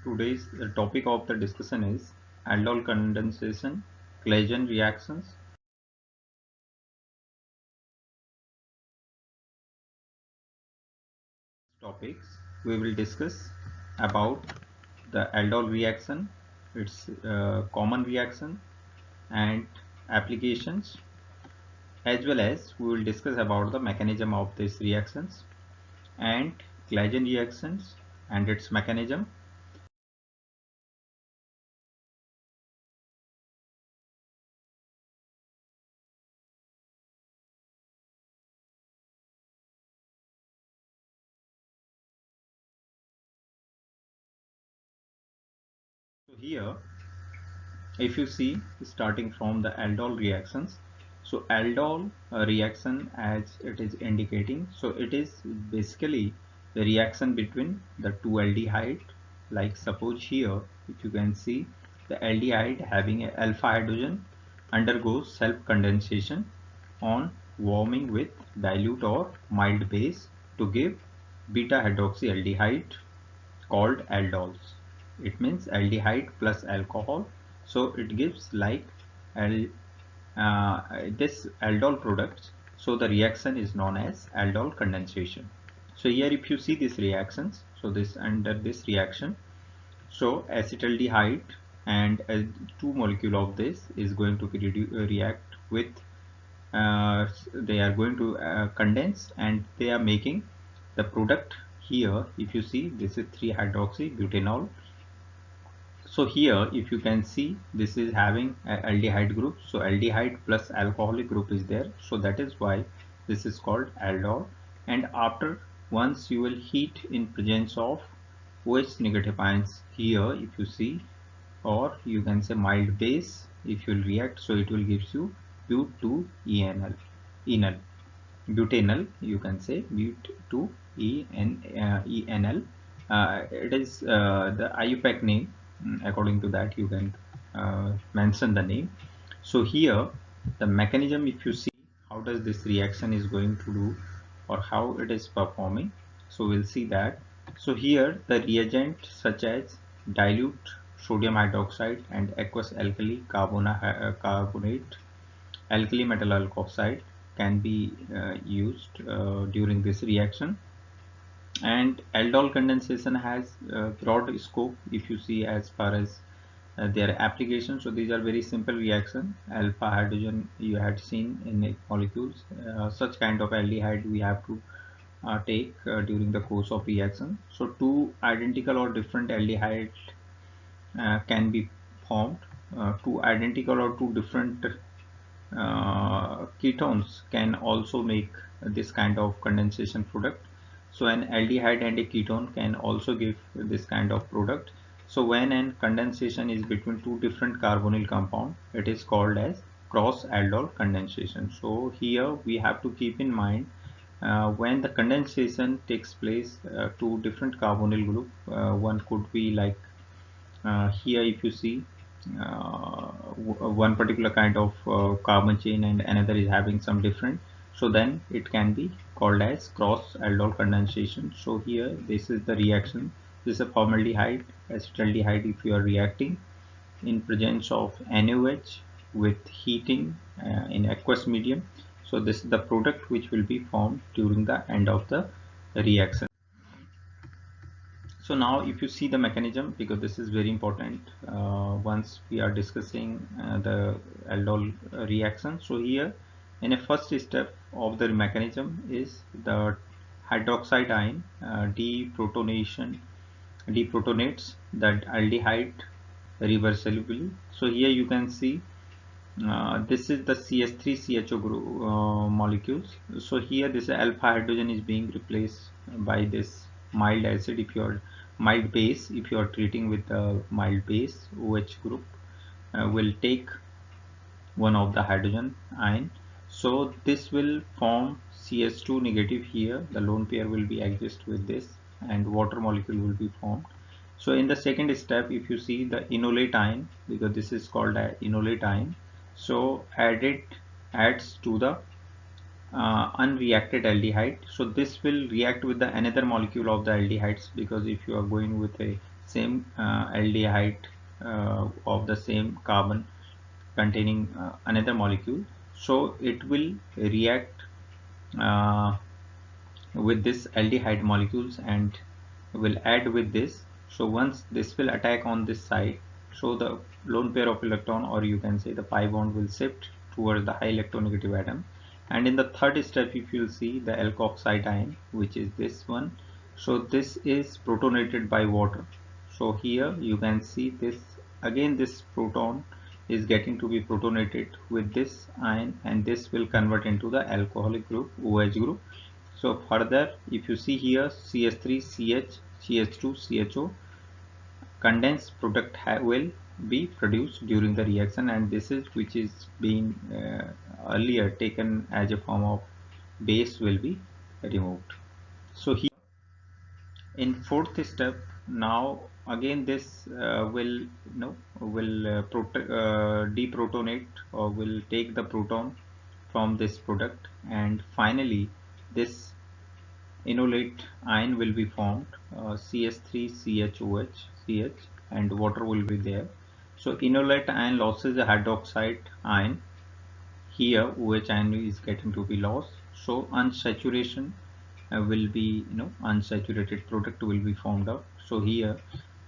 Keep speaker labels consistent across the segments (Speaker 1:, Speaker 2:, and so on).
Speaker 1: Today's the topic of the discussion is aldol condensation, Claisen reactions. Topics we will discuss about the aldol reaction, its common reaction and applications, as well as we will discuss about the mechanism of these reactions and Claisen reactions and its mechanism. So here, if you see, starting from the aldol reactions, so aldol reaction, as it is indicating, so it is basically the reaction between the two aldehyde. Like suppose here, if you can see, the aldehyde having a alpha hydrogen undergoes self condensation on warming with dilute or mild base to give beta hydroxyaldehyde called aldols. It means aldehyde plus alcohol, so it gives like al this aldol products. So the reaction is known as aldol condensation. So here if you see these reactions, so this under this reaction, so acetaldehyde and two molecule of this is going to be react with they are going to condense, and they are making the product. Here if you see, this is 3-hydroxy butanol. So here if you can see, this is having a aldehyde group, so aldehyde plus alcoholic group is there, so that is why this is called aldol. And after, once you will heat in presence of OH negative ions, here if you see, or you can say mild base, if you will react, so it will gives you but2-enal, enal, butanal, you can say but2-enal. It is the IUPAC name. According to that, you can mention the name. So here the mechanism, if you see, how does this reaction is going to do or how it is performing, so we'll see that. So here the reagent such as dilute sodium hydroxide and aqueous alkali carbonate alkali metal alkoxide can be used during this reaction. And aldol condensation has broad scope, if you see, as far as their application. So these are very simple reaction. Alpha hydrogen you had seen in molecules, such kind of aldehyde we have to take during the course of reaction. So two identical or different aldehyde can be formed. Two identical or two different ketones can also make this kind of condensation product. So an aldehyde and a ketone can also give this kind of product. So when an condensation is between two different carbonyl compound, it is called as cross aldol condensation. So here we have to keep in mind, when the condensation takes place, two different carbonyl group, one could be like here if you see, one particular kind of carbon chain and another is having some different, so then it can be called as cross aldol condensation. So here this is the reaction. This is a formaldehyde acetaldehyde. If you are reacting in presence of NaOH with heating in aqueous medium, so this is the product which will be formed during the end of the reaction. So now if you see the mechanism, because this is very important once we are discussing the aldol reaction. So here in a first step of the mechanism is the hydroxide ion deprotonates that aldehyde reversibly. So here you can see this is the CH3CHO group molecules. So here this alpha hydrogen is being replaced by this mild acid. If you are mild base, if you are treating with the mild base, OH group will take one of the hydrogen ion. So this will form CH2 negative here. The lone pair will be exist with this, and water molecule will be formed. So in the second step, if you see the enolate ion, because this is called a enolate ion, so adds to the unreacted aldehyde. So this will react with the another molecule of the aldehydes, because if you are going with a same aldehyde of the same carbon containing another molecule. So it will react uh, with this aldehyde molecules and will add with this. So once this will attack on this side, so the lone pair of electron, or you can say the pi bond, will shift towards the high electronegative atom. And in the third step, if you'll see the alkoxide ion, which is this one, so this is protonated by water. So here you can see this again, this proton is getting to be protonated with this ion, and this will convert into the alcoholic group, OH group. So further, if you see here, CH3CH, CH2, CHO, condensed product will be produced during the reaction, and this is which is being earlier taken as a form of base will be removed. So here in fourth step, now again this will deprotonate, or will take the proton from this product, and finally this enolate ion will be formed, CH3CHOH CH, and water will be there. So enolate ion losses the hydroxide ion. Here OH ion is getting to be lost. So unsaturation will be, unsaturated product will be formed out. So here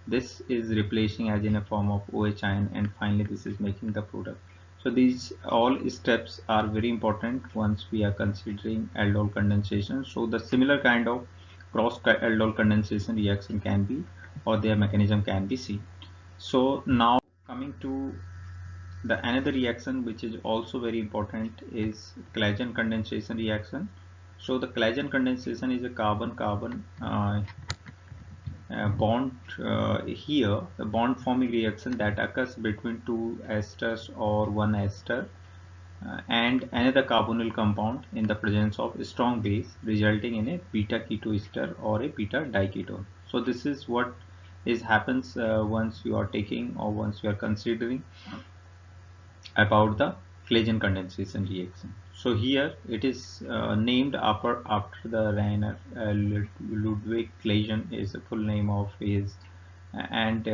Speaker 1: this is replacing as in a form of OH ion, and finally this is making the product. So these all steps are very important once we are considering aldol condensation. So the similar kind of cross aldol condensation reaction can be, or their mechanism can be seen. So now coming to the another reaction which is also very important is Claisen condensation reaction. So the Claisen condensation is a carbon-carbon bond. Here the bond forming reaction that occurs between two esters or one ester and another carbonyl compound in the presence of a strong base, resulting in a beta ketoester or a beta diketone. So this is what is happens once you are taking, or once you are considering about the Claisen condensation reaction. So here it is named after the Rainer Ludwig Claisen is the full name of his, and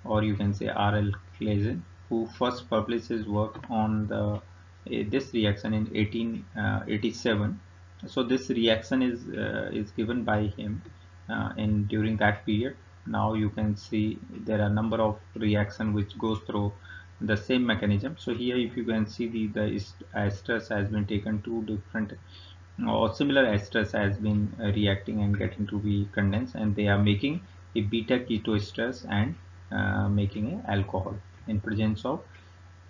Speaker 1: or you can say R.L. Claisen, who first published his work on the this reaction in 1887. So this reaction is given by him in during that period. Now you can see there are a number of reaction which goes through the same mechanism. So here if you can see the esters has been taken, two different or similar esters has been reacting and getting to be condensed, and they are making a beta ketoesters and making a alcohol in presence of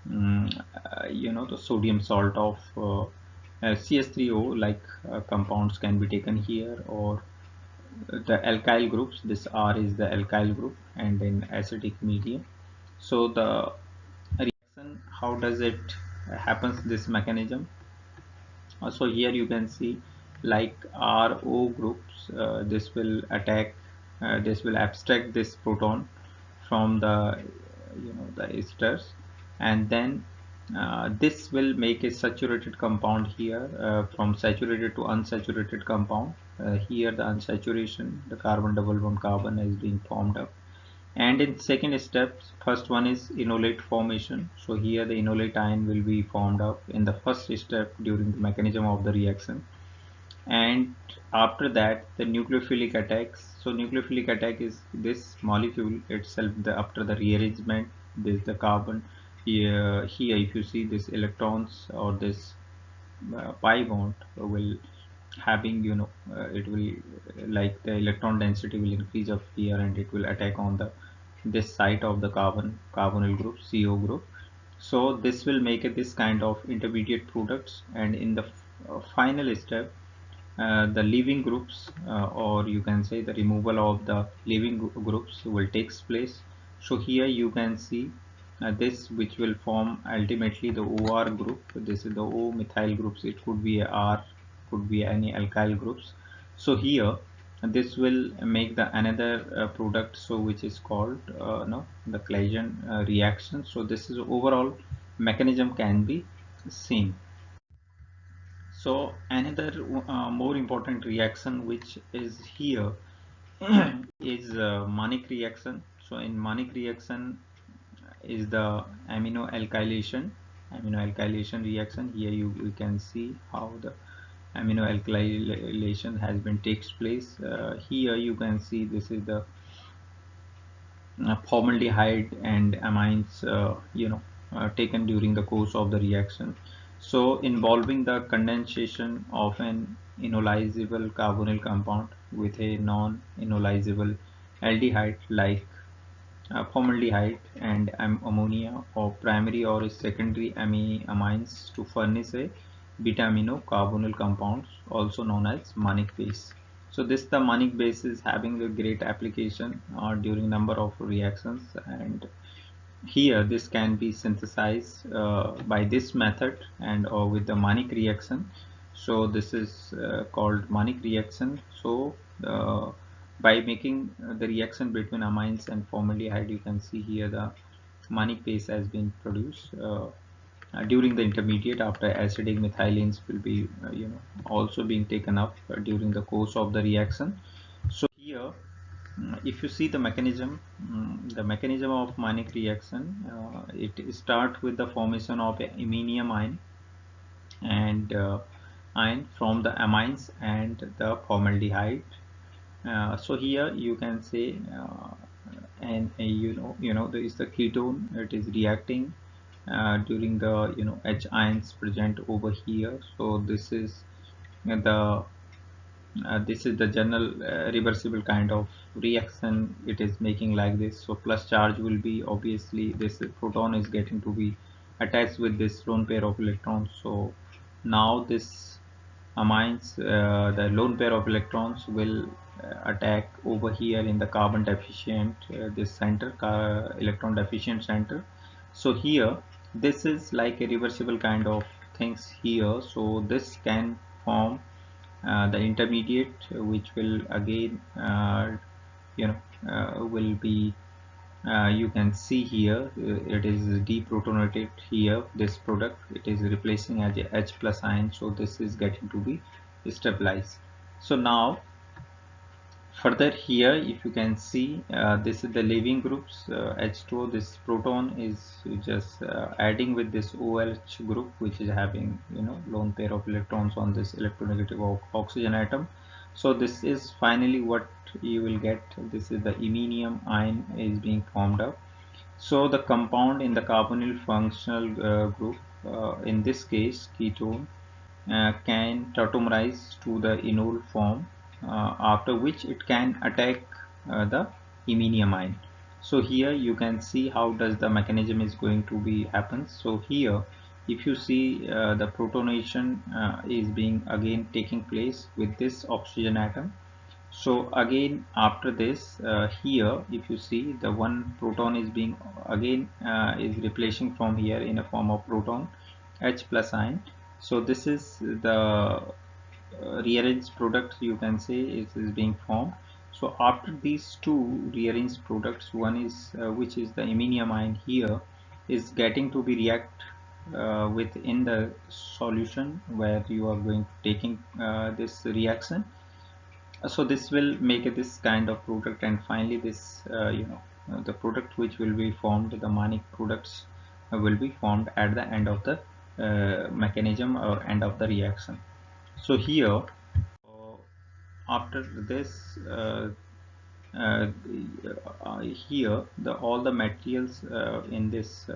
Speaker 1: the sodium salt of CH3O like compounds can be taken here, or the alkyl groups. This R is the alkyl group, and in acidic medium. So the reaction, how does it happens, this mechanism? So here you can see like RO groups, this will attack, this will abstract this proton from the the esters, and then this will make a saturated compound here, from saturated to unsaturated compound. Here the unsaturation, the carbon double bond carbon is being formed up. And in second steps, first one is enolate formation. So here the enolate ion will be formed up in the first step during the mechanism of the reaction. And after that the nucleophilic attacks. So nucleophilic attack is this molecule itself, after the rearrangement, this the carbon here if you see this electrons or this pi bond will having, it will like the electron density will increase up here, and it will attack on the this site of the carbonyl group, CO group. So this will make this kind of intermediate products, and in the final step, the leaving groups, or you can say the removal of the leaving groups will takes place. So here you can see this which will form ultimately the OR group. This is the O methyl groups. It could be a R, could be any alkyl groups. So here this will make the another product, so which is called no, the Claisen reaction. So this is overall mechanism can be seen. So another more important reaction which is here is Mannich reaction. So in Mannich reaction is the amino alkylation reaction. Here you can see how the amino alkylation has been takes place. Here you can see this is the formaldehyde and amines taken during the course of the reaction, so involving the condensation of an enolizable carbonyl compound with a non-enolizable aldehyde like formaldehyde and ammonia, or primary or secondary amines to furnish a beta amino carbonyl compounds, also known as Mannich base. So the Mannich base is having a great application during number of reactions, and here this can be synthesized by this method and or with the Mannich reaction. So this is called Mannich reaction. So by making the reaction between amines and formaldehyde, you can see here the Mannich base has been produced during the intermediate after acidic methylenes will be also being taken up during the course of the reaction. So here if you see the mechanism of Mannich reaction, it starts with the formation of a iminium and ion from the amines and the formaldehyde. So here you can say and there is the ketone, it is reacting during the H ions present over here. So this is the general reversible kind of reaction it is making like this. So plus charge will be, obviously this proton is getting to be attached with this lone pair of electrons. So now this amines, the lone pair of electrons will attack over here in the carbon deficient this center, electron deficient center. So here this is like a reversible kind of things here. So this can form the intermediate, which will again will be you can see here it is deprotonated here, this product it is replacing as a H plus ion. So this is getting to be stabilized. So now further here if you can see this is the leaving groups H2O, this proton is just adding with this OH group which is having lone pair of electrons on this electronegative oxygen atom. So this is finally what you will get, this is the iminium ion is being formed up. So the compound in the carbonyl functional group, in this case ketone, can tautomerize to the enol form, after which it can attack the iminium ion. So here you can see how does the mechanism is going to be happens. So here if you see the protonation is being again taking place with this oxygen atom. So again after this here if you see the one proton is being again is replacing from here in a form of proton H plus ion. So this is the rearranged products you can say is being formed. So after these two rearranged products, one is which is the iminium ion here is getting to be react within the solution where you are going to taking this reaction. So this will make this kind of product, and finally this the product which will be formed, the Mannich products will be formed at the end of the mechanism or end of the reaction. So here after this uh, here all the materials in this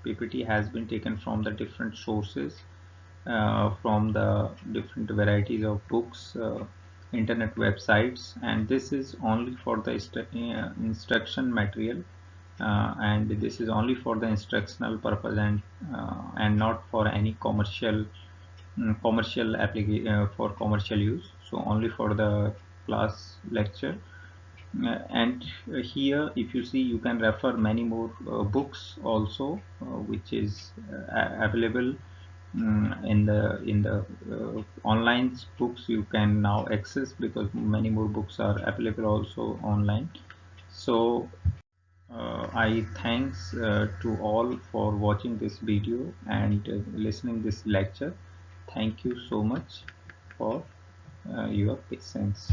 Speaker 1: PPT has been taken from the different sources, from the different varieties of books, internet websites, and this is only for the instruction material, and this is only for the instructional purpose and not for any commercial application for commercial use. So only for the class lecture. And here if you see you can refer many more books also which is available in the online books you can now access, because many more books are available also online. So I thanks to all for watching this video and listening this lecture. Thank you so much for your patience.